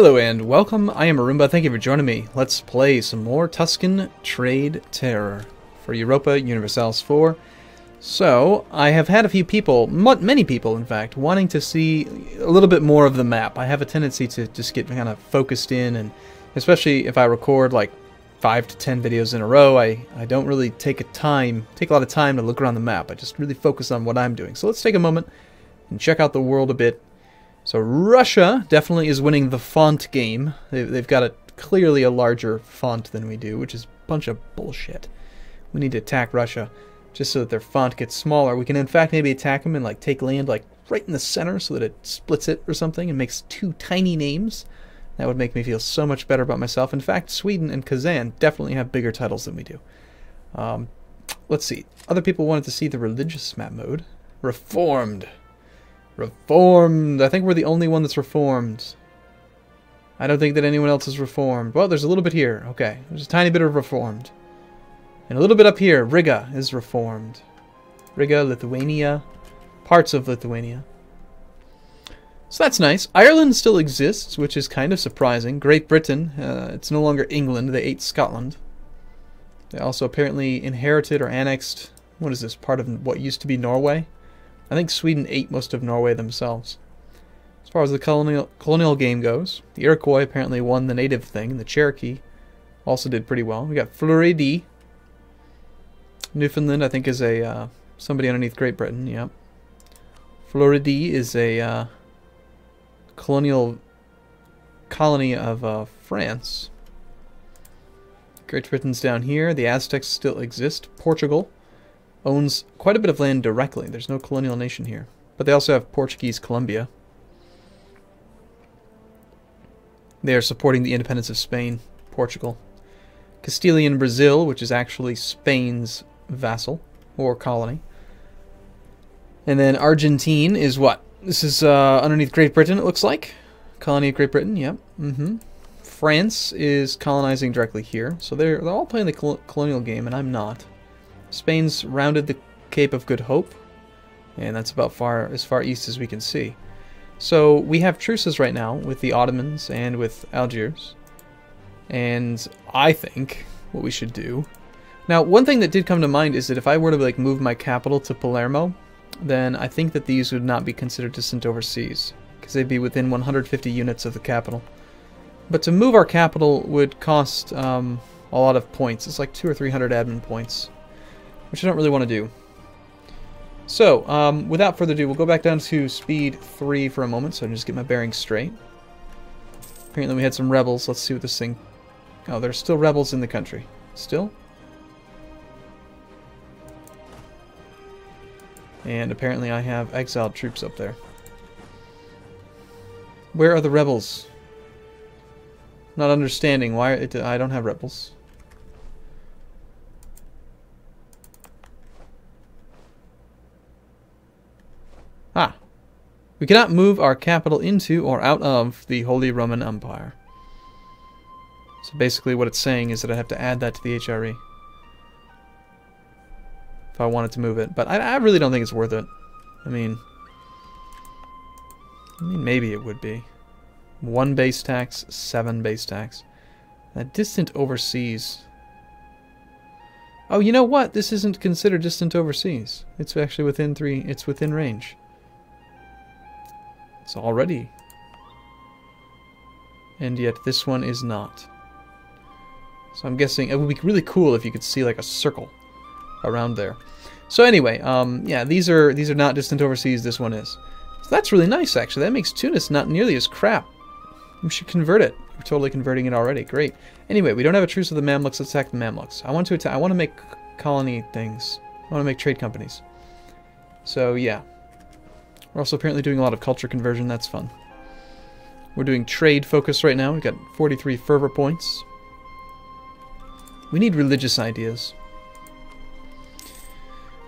Hello and welcome, I am Arumba, thank you for joining me. Let's play some more Tuscan Trade Terror for Europa Universalis IV. So, I have had a few people, many people in fact, wanting to see a little bit more of the map. I have a tendency to just get kind of focused in, and especially if I record like 5 to 10 videos in a row, I don't really take a lot of time to look around the map. I just really focus on what I'm doing. So let's take a moment and check out the world a bit. So Russia definitely is winning the font game. They've got clearly a larger font than we do, which is a bunch of bullshit. We need to attack Russia just so that their font gets smaller. We can in fact maybe attack them and like take land like right in the center so that it splits it or something and makes two tiny names. That would make me feel so much better about myself. In fact, Sweden and Kazan definitely have bigger titles than we do. Let's see. Other people wanted to see the religious map mode. Reformed. Reformed. I think we're the only one that's reformed. I don't think that anyone else is reformed. Well, there's a little bit here. Okay. There's a tiny bit of reformed. And a little bit up here. Riga is reformed. Riga, Lithuania. Parts of Lithuania. So that's nice. Ireland still exists, which is kind of surprising. Great Britain. It's no longer England. They ate Scotland. They also apparently inherited or annexed... What is this? Part of what used to be Norway? I think Sweden ate most of Norway themselves. As far as the colonial game goes, the Iroquois apparently won the native thing, and the Cherokee also did pretty well. We got Floridi. Newfoundland, I think, is a somebody underneath Great Britain. Yep. Floridi is a colonial colony of France. Great Britain's down here. The Aztecs still exist. Portugal owns quite a bit of land directly. There's no colonial nation here. But they also have Portuguese Colombia. They are supporting the independence of Spain, Portugal. Castilian Brazil, which is actually Spain's vassal, or colony. And then Argentine is what? This is underneath Great Britain, it looks like. Colony of Great Britain, yep. France is colonizing directly here. So they're all playing the colonial game, and I'm not. Spain's rounded the Cape of Good Hope, and that's about as far east as we can see. So we have truces right now with the Ottomans and with Algiers, and I think what we should do... Now, one thing that did come to mind is that if I were to like move my capital to Palermo, then I think that these would not be considered distant overseas, because they'd be within 150 units of the capital. But to move our capital would cost a lot of points. It's like 200 or 300 admin points, which I don't really want to do. So, without further ado, we'll go back down to speed 3 for a moment, so I can just get my bearings straight. Apparently we had some rebels. Let's see what this thing... Oh, there's still rebels in the country. Still? And apparently I have exiled troops up there. Where are the rebels? Not understanding why I don't have rebels. Ah. We cannot move our capital into or out of the Holy Roman Empire. So basically what it's saying is that I have to add that to the HRE if I wanted to move it. But I really don't think it's worth it. I mean, maybe it would be. 1 base tax, 7 base tax. Distant overseas. Oh, you know what? This isn't considered distant overseas. It's actually within it's within range. It's already. And yet this one is not. So I'm guessing it would be really cool if you could see like a circle around there. So anyway, yeah, these are not distant overseas. This one is. So that's really nice, actually. That makes Tunis not nearly as crap. We should convert it. We're totally converting it already. Great. Anyway, we don't have a truce with the Mamluks. Let's attack the Mamluks. I want to make colony things. I want to make trade companies. So yeah. We're also apparently doing a lot of culture conversion. That's fun. We're doing trade focus right now. We've got 43 fervor points. We need religious ideas.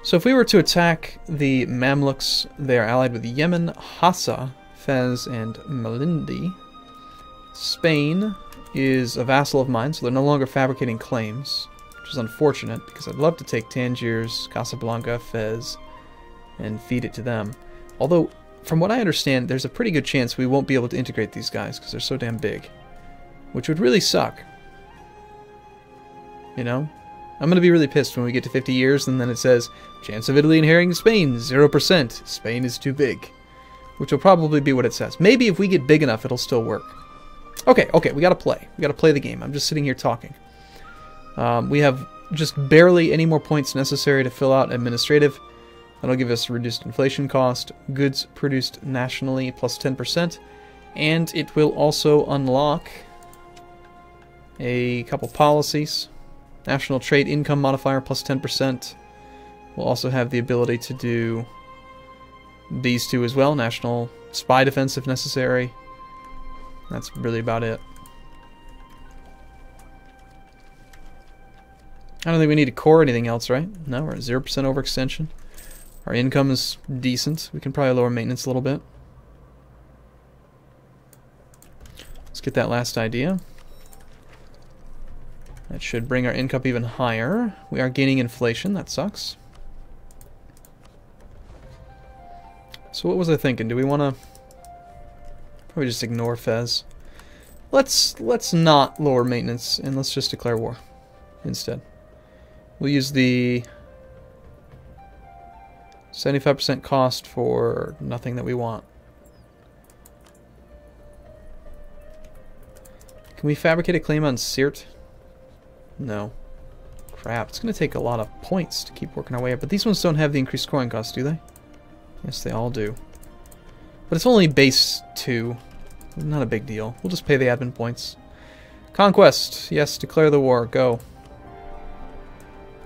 So if we were to attack the Mamluks, they are allied with Yemen, Hassa, Fez, and Malindi. Spain is a vassal of mine, so they're no longer fabricating claims, which is unfortunate, because I'd love to take Tangiers, Casablanca, Fez, and feed it to them. Although, from what I understand, there's a pretty good chance we won't be able to integrate these guys because they're so damn big. Which would really suck. You know? I'm going to be really pissed when we get to 50 years and then it says, chance of Italy inheriting Spain, 0%. Spain is too big. Which will probably be what it says. Maybe if we get big enough, it'll still work. Okay, we gotta play. We gotta play the game. I'm just sitting here talking. We have just barely any more points necessary to fill out administrative. That'll give us reduced inflation cost, goods produced nationally plus 10%, and it will also unlock a couple policies. National trade income modifier plus 10%. We'll also have the ability to do these two as well. National spy defense if necessary. That's really about it. I don't think we need to core anything else, right? No, we're at 0% overextension. Our income is decent. We can probably lower maintenance a little bit. Let's get that last idea. That should bring our income even higher. We are gaining inflation. That sucks. So what was I thinking? Do we want to... Probably just ignore Fez. Let's not lower maintenance and let's just declare war instead. We'll use the 75% cost for nothing that we want. Can we fabricate a claim on Sirt? No. Crap, it's going to take a lot of points to keep working our way up. But these ones don't have the increased scoring cost, do they? Yes, they all do. But it's only base 2. Not a big deal. We'll just pay the admin points. Conquest. Yes, declare the war. Go.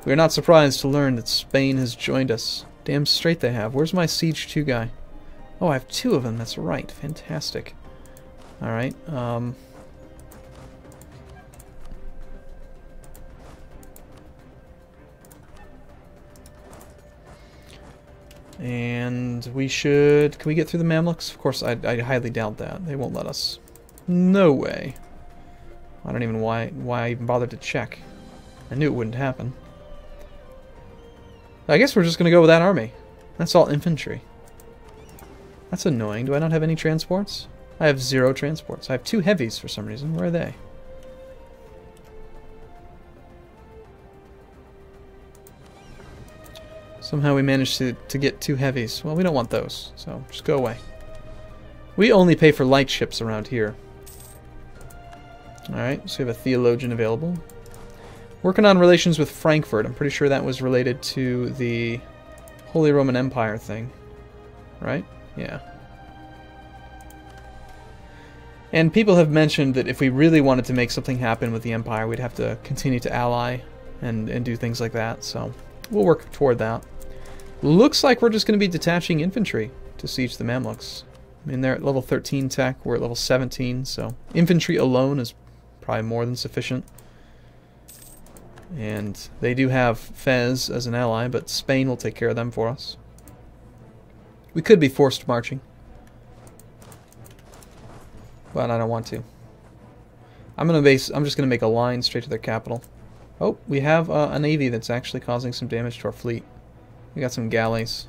We are not surprised to learn that Spain has joined us. Damn straight they have. Where's my Siege 2 guy? Oh, I have 2 of them. That's right. Fantastic. Alright. And we should... Can we get through the Mamluks? Of course, I highly doubt that. They won't let us. No way. I don't even know why I even bothered to check. I knew it wouldn't happen. I guess we're just going to go with that army. That's all infantry. That's annoying. Do I not have any transports? I have 0 transports. I have 2 heavies for some reason. Where are they? Somehow we managed to get 2 heavies. Well, we don't want those, so just go away. We only pay for light ships around here. Alright, so we have a theologian available. Working on relations with Frankfurt. I'm pretty sure that was related to the Holy Roman Empire thing. Right? Yeah. And people have mentioned that if we really wanted to make something happen with the Empire, we'd have to continue to ally and do things like that, so we'll work toward that. Looks like we're just going to be detaching infantry to siege the Mamluks. I mean, they're at level 13 tech, we're at level 17, so infantry alone is probably more than sufficient. And they do have Fez as an ally, but Spain will take care of them for us. We could be forced marching, but I don't want to. I'm just gonna make a line straight to their capital. Oh, we have a navy that's actually causing some damage to our fleet. We got some galleys.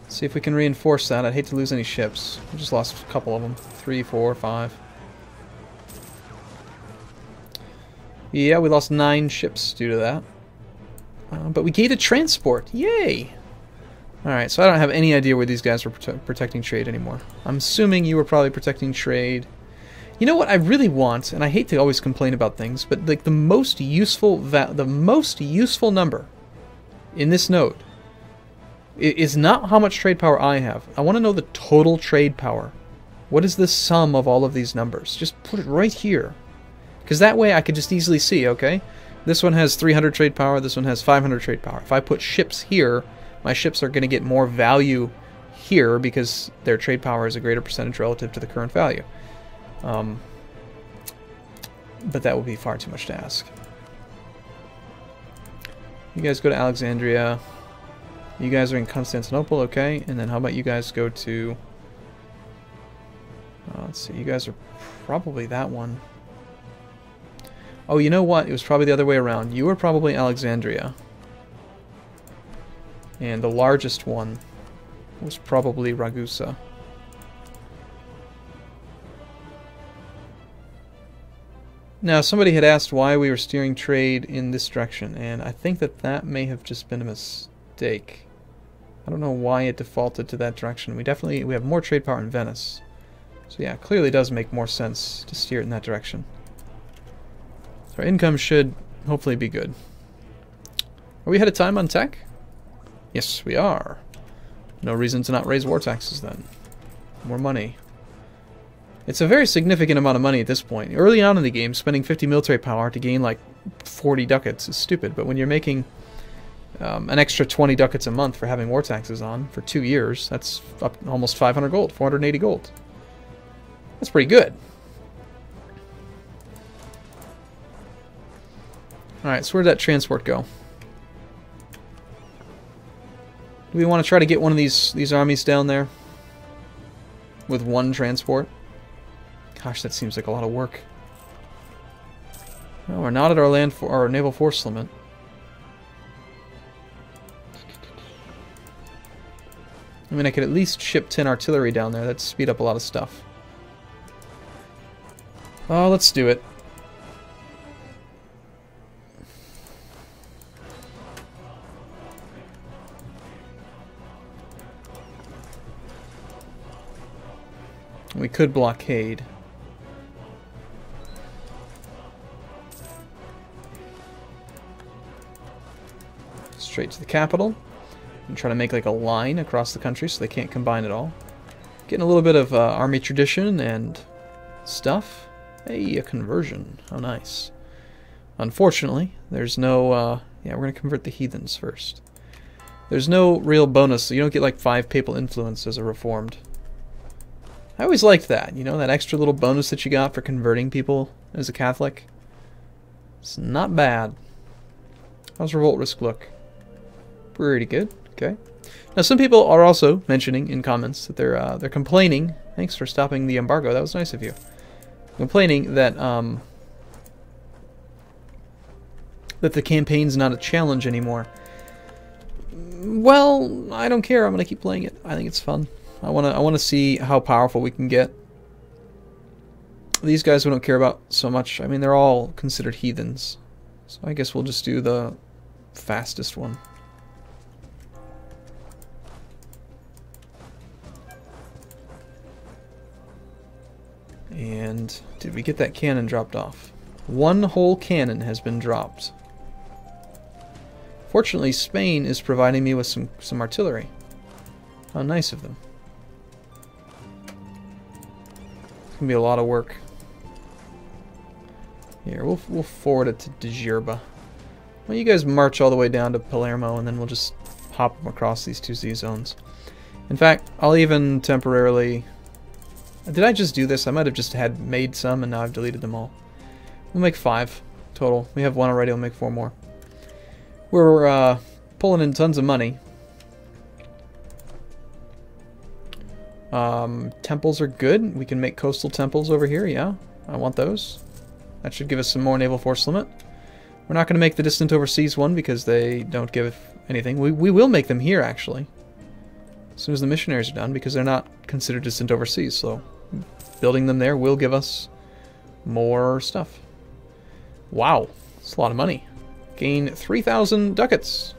Let's see if we can reinforce that. I'd hate to lose any ships. We just lost a couple of them. 3, 4, 5. Yeah, we lost 9 ships due to that. But we gained a transport. Yay! Alright, so I don't have any idea where these guys were protecting trade anymore. I'm assuming you were probably protecting trade. You know what I really want, and I hate to always complain about things, but like the most useful number in this node is not how much trade power I have. I want to know the total trade power. What is the sum of all of these numbers? Just put it right here. Because that way I could just easily see, okay, this one has 300 trade power, this one has 500 trade power. If I put ships here, my ships are going to get more value here because their trade power is a greater percentage relative to the current value. But that would be far too much to ask. You guys go to Alexandria. You guys are in Constantinople, okay. And then how about you guys go to... let's see, you guys are probably that one. Oh, you know what? It was probably the other way around. You were probably Alexandria. And the largest one was probably Ragusa. Now, somebody had asked why we were steering trade in this direction, and I think that that may have just been a mistake. I don't know why it defaulted to that direction. We have more trade power in Venice. So yeah, it clearly does make more sense to steer it in that direction. So our income should hopefully be good. Are we ahead of time on tech? Yes, we are. No reason to not raise war taxes then. More money. It's a very significant amount of money at this point. Early on in the game, spending 50 military power to gain like 40 ducats is stupid, but when you're making an extra 20 ducats a month for having war taxes on for 2 years, that's up almost 500 gold, 480 gold. That's pretty good. Alright, so where did that transport go? Do we want to try to get one of these armies down there? With one transport? Gosh, that seems like a lot of work. Well, we're not at our naval force limit. I mean, I could at least ship 10 artillery down there. That'd speed up a lot of stuff. Oh, let's do it. We could blockade. Straight to the capital. And try to make like a line across the country so they can't combine it all. Getting a little bit of army tradition and stuff. Hey, a conversion. How nice. Unfortunately, there's no... yeah, we're going to convert the heathens first. There's no real bonus, so you don't get like 5 papal influence as a reformed. I always liked that, you know, that extra little bonus that you got for converting people as a Catholic. It's not bad. How's revolt risk look? Pretty good. Okay. Now some people are also mentioning in comments that they're complaining. Thanks for stopping the embargo. That was nice of you. Complaining that that the campaign's not a challenge anymore. Well, I don't care. I'm gonna keep playing it. I think it's fun. I wanna see how powerful we can get. These guys we don't care about so much. I mean, they're all considered heathens. So I guess we'll just do the fastest one. And did we get that cannon dropped off? One whole cannon has been dropped. Fortunately, Spain is providing me with some artillery. How nice of them. It's gonna be a lot of work. Here, we'll forward it to Djerba. Well, you guys march all the way down to Palermo, and then we'll just hop them across these 2 sea zones. In fact, I'll even temporarily... Did I just do this? I might have just made some, and now I've deleted them all. We'll make 5 total. We have 1 already. We'll make 4 more. We're pulling in tons of money. Temples are good. We can make coastal temples over here. Yeah, I want those. That should give us some more naval force limit. We're not going to make the distant overseas one because they don't give anything. We will make them here, actually. As soon as the missionaries are done, because they're not considered distant overseas, so building them there will give us more stuff. Wow, that's a lot of money. Gain 3,000 ducats.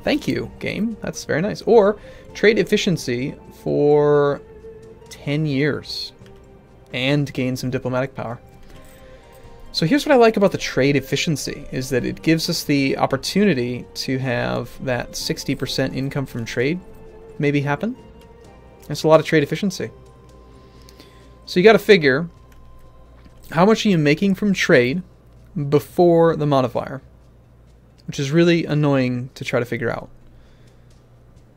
Thank you, game. That's very nice. Or trade efficiency for 10 years and gain some diplomatic power. So here's what I like about the trade efficiency, is that it gives us the opportunity to have that 60% income from trade maybe happen. That's a lot of trade efficiency. So you got to figure, how much are you making from trade before the modifier? Which is really annoying to try to figure out.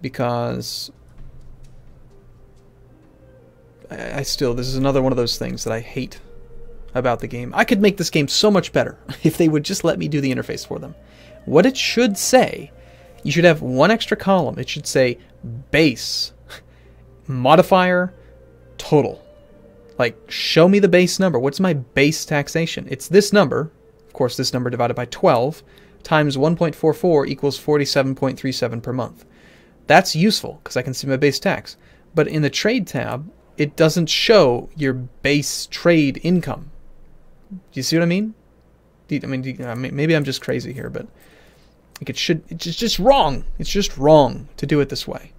Because this is another one of those things that I hate about the game. I could make this game so much better if they would just let me do the interface for them. What it should say, you should have 1 extra column. It should say base, modifier, total. Like, show me the base number. What's my base taxation? It's this number. Of course, this number divided by 12 times 1.44 equals 47.37 per month. That's useful because I can see my base tax. But in the trade tab, it doesn't show your base trade income. Do you see what I mean? Maybe I'm just crazy here, but like it's just wrong. It's just wrong to do it this way.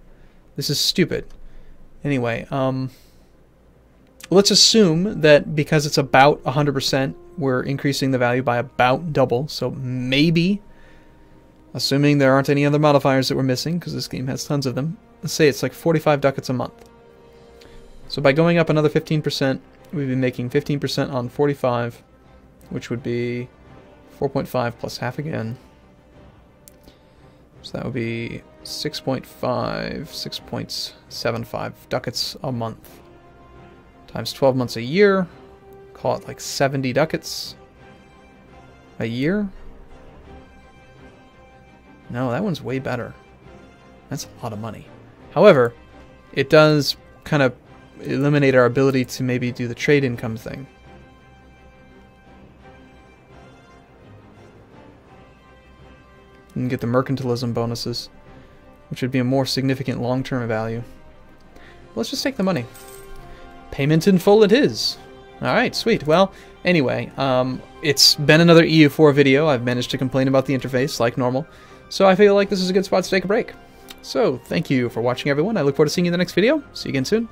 This is stupid. Anyway, let's assume that because it's about 100%, we're increasing the value by about double. So maybe, assuming there aren't any other modifiers that we're missing, because this game has tons of them, let's say it's like 45 ducats a month. So by going up another 15%, we'd be making 15% on 45, which would be 4.5 plus half again. So that would be 6.75 ducats a month. Times 12 months a year. Call it like 70 ducats a year. No, that one's way better. That's a lot of money. However, it does kind of eliminate our ability to maybe do the trade income thing. You can get the mercantilism bonuses, which would be a more significant long-term value. Let's just take the money. Payment in full it is. Alright, sweet. Well, anyway, it's been another EU4 video. I've managed to complain about the interface like normal, so I feel like this is a good spot to take a break. So, thank you for watching, everyone. I look forward to seeing you in the next video. See you again soon.